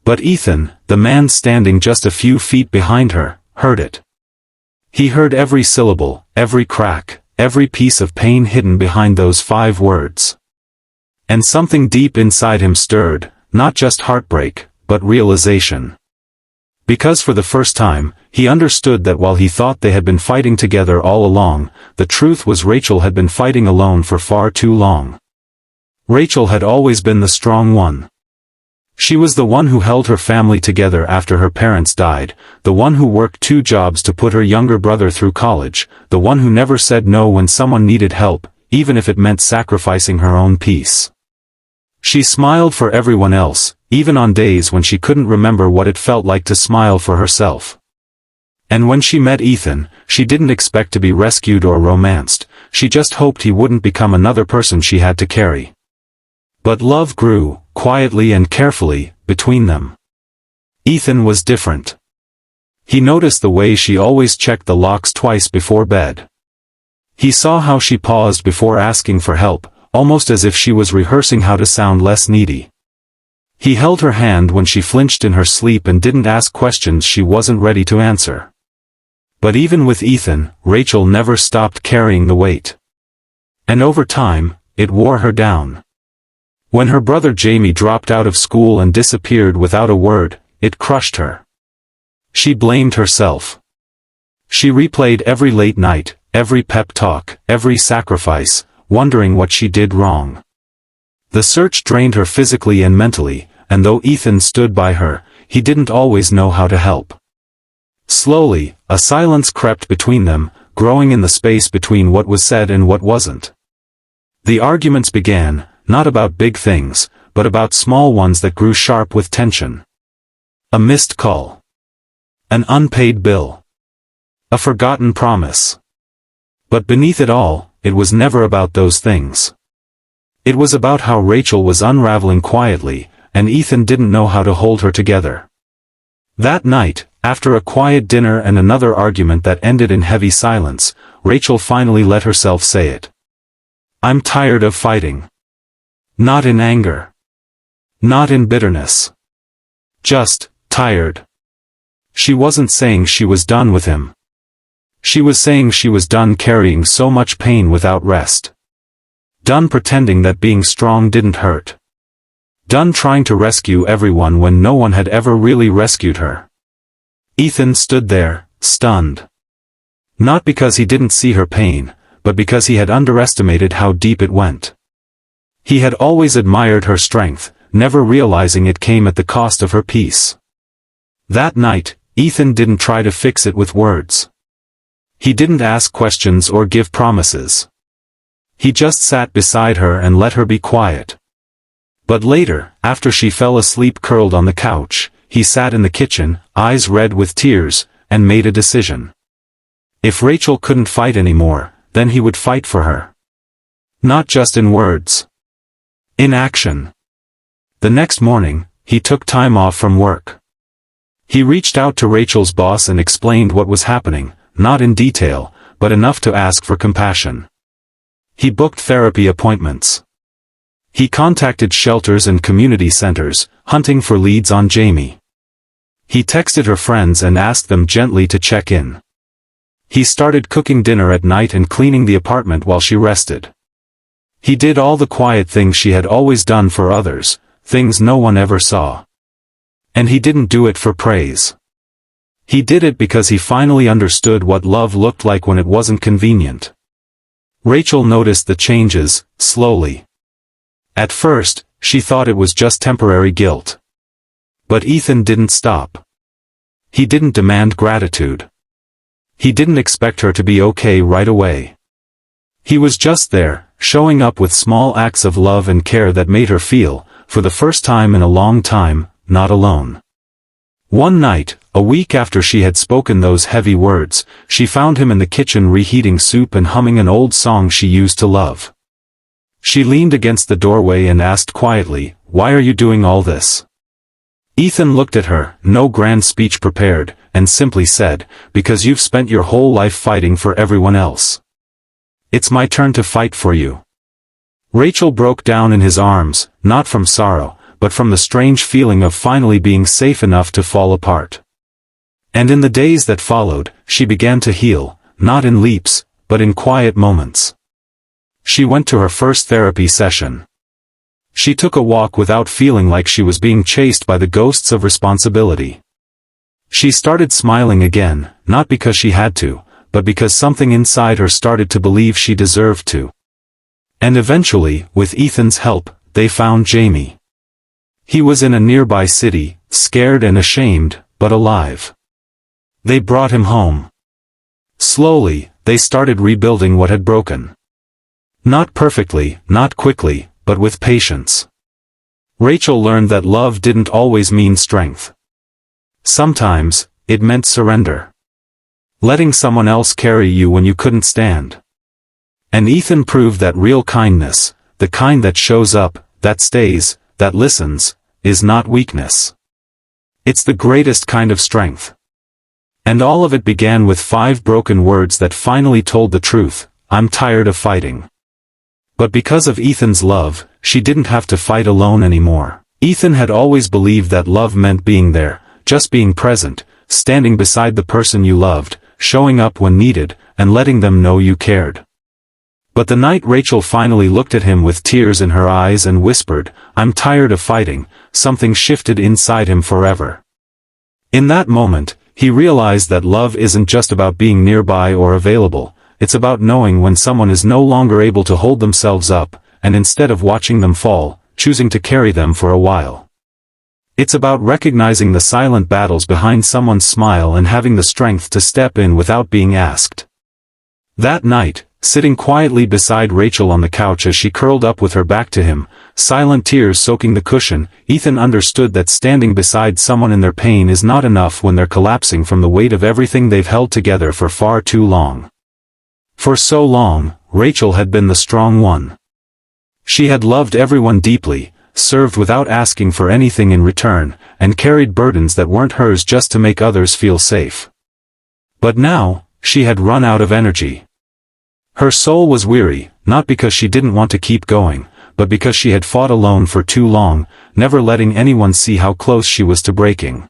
But Ethan, the man standing just a few feet behind her, heard it. He heard every syllable, every crack, every piece of pain hidden behind those 5 words. And something deep inside him stirred, not just heartbreak, but realization. Because for the first time, he understood that while he thought they had been fighting together all along, the truth was Rachel had been fighting alone for far too long. Rachel had always been the strong one. She was the one who held her family together after her parents died, the one who worked 2 jobs to put her younger brother through college, the one who never said no when someone needed help, even if it meant sacrificing her own peace. She smiled for everyone else, even on days when she couldn't remember what it felt like to smile for herself. And when she met Ethan, she didn't expect to be rescued or romanced, she just hoped he wouldn't become another person she had to carry. But love grew, quietly and carefully, between them. Ethan was different. He noticed the way she always checked the locks twice before bed. He saw how she paused before asking for help, almost as if she was rehearsing how to sound less needy. He held her hand when she flinched in her sleep and didn't ask questions she wasn't ready to answer. But even with Ethan, Rachel never stopped carrying the weight. And over time, it wore her down. When her brother Jamie dropped out of school and disappeared without a word, it crushed her. She blamed herself. She replayed every late night, every pep talk, every sacrifice, wondering what she did wrong. The search drained her physically and mentally, and though Ethan stood by her, he didn't always know how to help. Slowly, a silence crept between them, growing in the space between what was said and what wasn't. The arguments began, not about big things, but about small ones that grew sharp with tension. A missed call. An unpaid bill. A forgotten promise. But beneath it all, it was never about those things. It was about how Rachel was unraveling quietly, and Ethan didn't know how to hold her together. That night, after a quiet dinner and another argument that ended in heavy silence, Rachel finally let herself say it. "I'm tired of fighting." Not in anger. Not in bitterness. Just, tired. She wasn't saying she was done with him. She was saying she was done carrying so much pain without rest. Done pretending that being strong didn't hurt. Done trying to rescue everyone when no one had ever really rescued her. Ethan stood there, stunned. Not because he didn't see her pain, but because he had underestimated how deep it went. He had always admired her strength, never realizing it came at the cost of her peace. That night, Ethan didn't try to fix it with words. He didn't ask questions or give promises. He just sat beside her and let her be quiet. But later, after she fell asleep curled on the couch, he sat in the kitchen, eyes red with tears, and made a decision. If Rachel couldn't fight anymore, then he would fight for her. Not just in words. In action. The next morning, he took time off from work. He reached out to Rachel's boss and explained what was happening, not in detail, but enough to ask for compassion. He booked therapy appointments. He contacted shelters and community centers, hunting for leads on Jamie. He texted her friends and asked them gently to check in. He started cooking dinner at night and cleaning the apartment while she rested. He did all the quiet things she had always done for others, things no one ever saw. And he didn't do it for praise. He did it because he finally understood what love looked like when it wasn't convenient. Rachel noticed the changes, slowly. At first, she thought it was just temporary guilt. But Ethan didn't stop. He didn't demand gratitude. He didn't expect her to be okay right away. He was just there, showing up with small acts of love and care that made her feel, for the first time in a long time, not alone. One night, a week after she had spoken those heavy words, she found him in the kitchen reheating soup and humming an old song she used to love. She leaned against the doorway and asked quietly, "Why are you doing all this?" Ethan looked at her, no grand speech prepared, and simply said, "Because you've spent your whole life fighting for everyone else. It's my turn to fight for you." Rachel broke down in his arms, not from sorrow, but from the strange feeling of finally being safe enough to fall apart. And in the days that followed, she began to heal, not in leaps, but in quiet moments. She went to her first therapy session. She took a walk without feeling like she was being chased by the ghosts of responsibility. She started smiling again, not because she had to, but because something inside her started to believe she deserved to. And eventually, with Ethan's help, they found Jamie. He was in a nearby city, scared and ashamed, but alive. They brought him home. Slowly, they started rebuilding what had broken. Not perfectly, not quickly, but with patience. Rachel learned that love didn't always mean strength. Sometimes, it meant surrender. Letting someone else carry you when you couldn't stand. And Ethan proved that real kindness, the kind that shows up, that stays, that listens, is not weakness. It's the greatest kind of strength. And all of it began with 5 broken words that finally told the truth: I'm tired of fighting. But because of Ethan's love, she didn't have to fight alone anymore. Ethan had always believed that love meant being there, just being present, standing beside the person you loved, showing up when needed, and letting them know you cared. But the night Rachel finally looked at him with tears in her eyes and whispered, I'm tired of fighting, something shifted inside him forever. In that moment, he realized that love isn't just about being nearby or available, it's about knowing when someone is no longer able to hold themselves up, and instead of watching them fall, choosing to carry them for a while. It's about recognizing the silent battles behind someone's smile and having the strength to step in without being asked. That night, sitting quietly beside Rachel on the couch as she curled up with her back to him, silent tears soaking the cushion, Ethan understood that standing beside someone in their pain is not enough when they're collapsing from the weight of everything they've held together for far too long. For so long, Rachel had been the strong one. She had loved everyone deeply, served without asking for anything in return, and carried burdens that weren't hers just to make others feel safe. But now, she had run out of energy. Her soul was weary, not because she didn't want to keep going, but because she had fought alone for too long, never letting anyone see how close she was to breaking.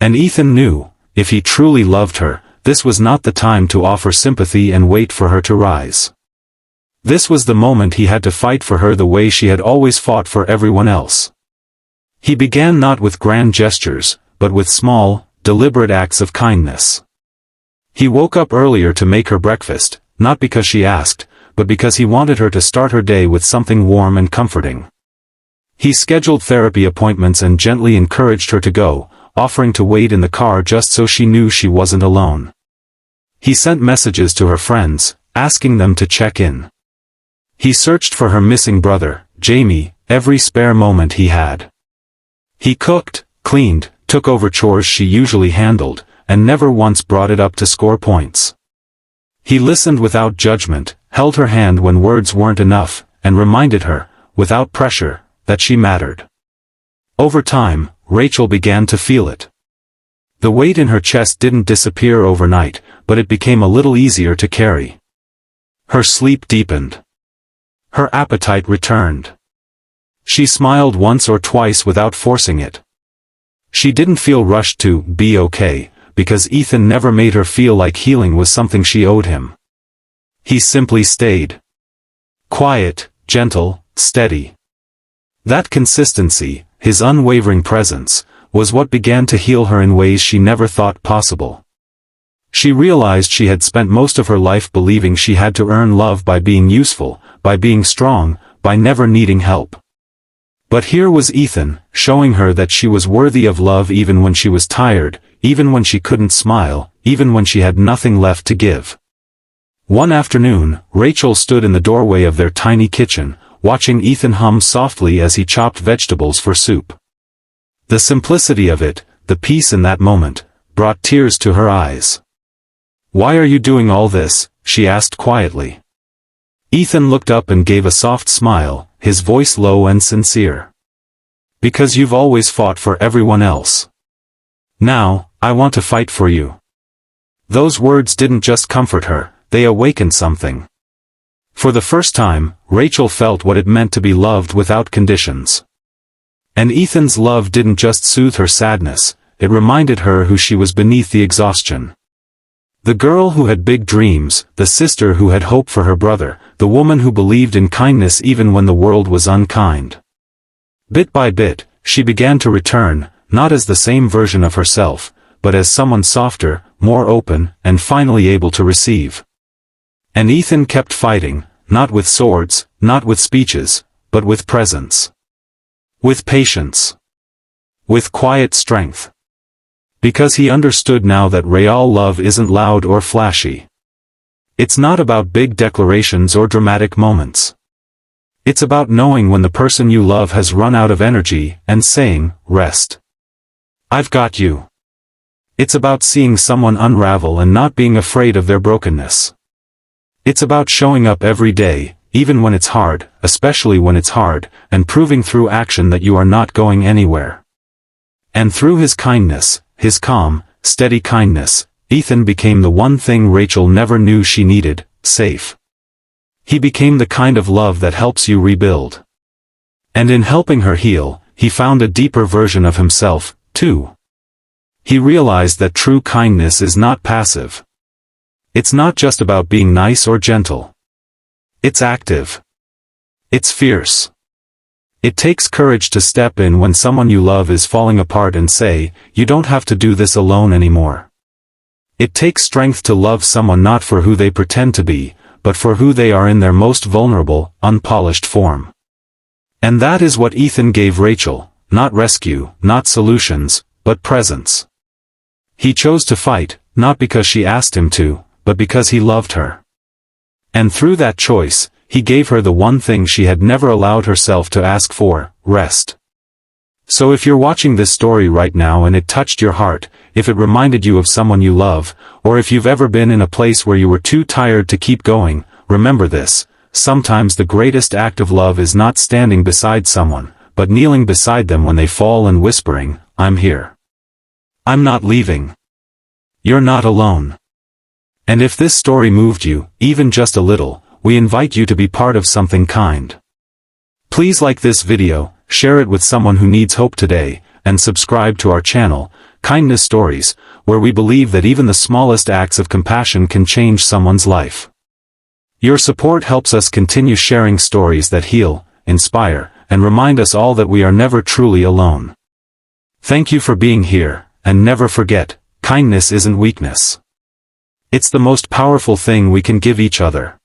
And Ethan knew, if he truly loved her, this was not the time to offer sympathy and wait for her to rise. This was the moment he had to fight for her the way she had always fought for everyone else. He began not with grand gestures, but with small, deliberate acts of kindness. He woke up earlier to make her breakfast, not because she asked, but because he wanted her to start her day with something warm and comforting. He scheduled therapy appointments and gently encouraged her to go, offering to wait in the car just so she knew she wasn't alone. He sent messages to her friends, asking them to check in. He searched for her missing brother, Jamie, every spare moment he had. He cooked, cleaned, took over chores she usually handled, and never once brought it up to score points. He listened without judgment, held her hand when words weren't enough, and reminded her, without pressure, that she mattered. Over time, Rachel began to feel it. The weight in her chest didn't disappear overnight, but it became a little easier to carry. Her sleep deepened. Her appetite returned. She smiled once or twice without forcing it. She didn't feel rushed to be okay, because Ethan never made her feel like healing was something she owed him. He simply stayed. Quiet, gentle, steady. That consistency, his unwavering presence, was what began to heal her in ways she never thought possible. She realized she had spent most of her life believing she had to earn love by being useful, by being strong, by never needing help. But here was Ethan, showing her that she was worthy of love even when she was tired, even when she couldn't smile, even when she had nothing left to give. One afternoon, Rachel stood in the doorway of their tiny kitchen, watching Ethan hum softly as he chopped vegetables for soup. The simplicity of it, the peace in that moment, brought tears to her eyes. "Why are you doing all this?" she asked quietly. Ethan looked up and gave a soft smile, his voice low and sincere. "Because you've always fought for everyone else. Now, I want to fight for you." Those words didn't just comfort her, they awakened something. For the first time, Rachel felt what it meant to be loved without conditions. And Ethan's love didn't just soothe her sadness, it reminded her who she was beneath the exhaustion. The girl who had big dreams, the sister who had hope for her brother, the woman who believed in kindness even when the world was unkind. Bit by bit, she began to return, not as the same version of herself, but as someone softer, more open, and finally able to receive. And Ethan kept fighting, not with swords, not with speeches, but with presence. With patience. With quiet strength. Because he understood now that real love isn't loud or flashy. It's not about big declarations or dramatic moments. It's about knowing when the person you love has run out of energy and saying, "Rest. I've got you." It's about seeing someone unravel and not being afraid of their brokenness. It's about showing up every day, even when it's hard, especially when it's hard, and proving through action that you are not going anywhere. And through his kindness, his calm, steady kindness, Ethan became the one thing Rachel never knew she needed: safe. He became the kind of love that helps you rebuild. And in helping her heal, he found a deeper version of himself, too. He realized that true kindness is not passive. It's not just about being nice or gentle. It's active. It's fierce. It takes courage to step in when someone you love is falling apart and say, "You don't have to do this alone anymore." It takes strength to love someone not for who they pretend to be, but for who they are in their most vulnerable, unpolished form. And that is what Ethan gave Rachel, not rescue, not solutions, but presence. He chose to fight, not because she asked him to, but because he loved her. And through that choice, he gave her the one thing she had never allowed herself to ask for: rest. So if you're watching this story right now and it touched your heart, if it reminded you of someone you love, or if you've ever been in a place where you were too tired to keep going, remember this: sometimes the greatest act of love is not standing beside someone, but kneeling beside them when they fall and whispering, "I'm here. I'm not leaving. You're not alone." And if this story moved you, even just a little, we invite you to be part of something kind. Please like this video, share it with someone who needs hope today, and subscribe to our channel, Kindness Stories, where we believe that even the smallest acts of compassion can change someone's life. Your support helps us continue sharing stories that heal, inspire, and remind us all that we are never truly alone. Thank you for being here, and never forget, kindness isn't weakness. It's the most powerful thing we can give each other.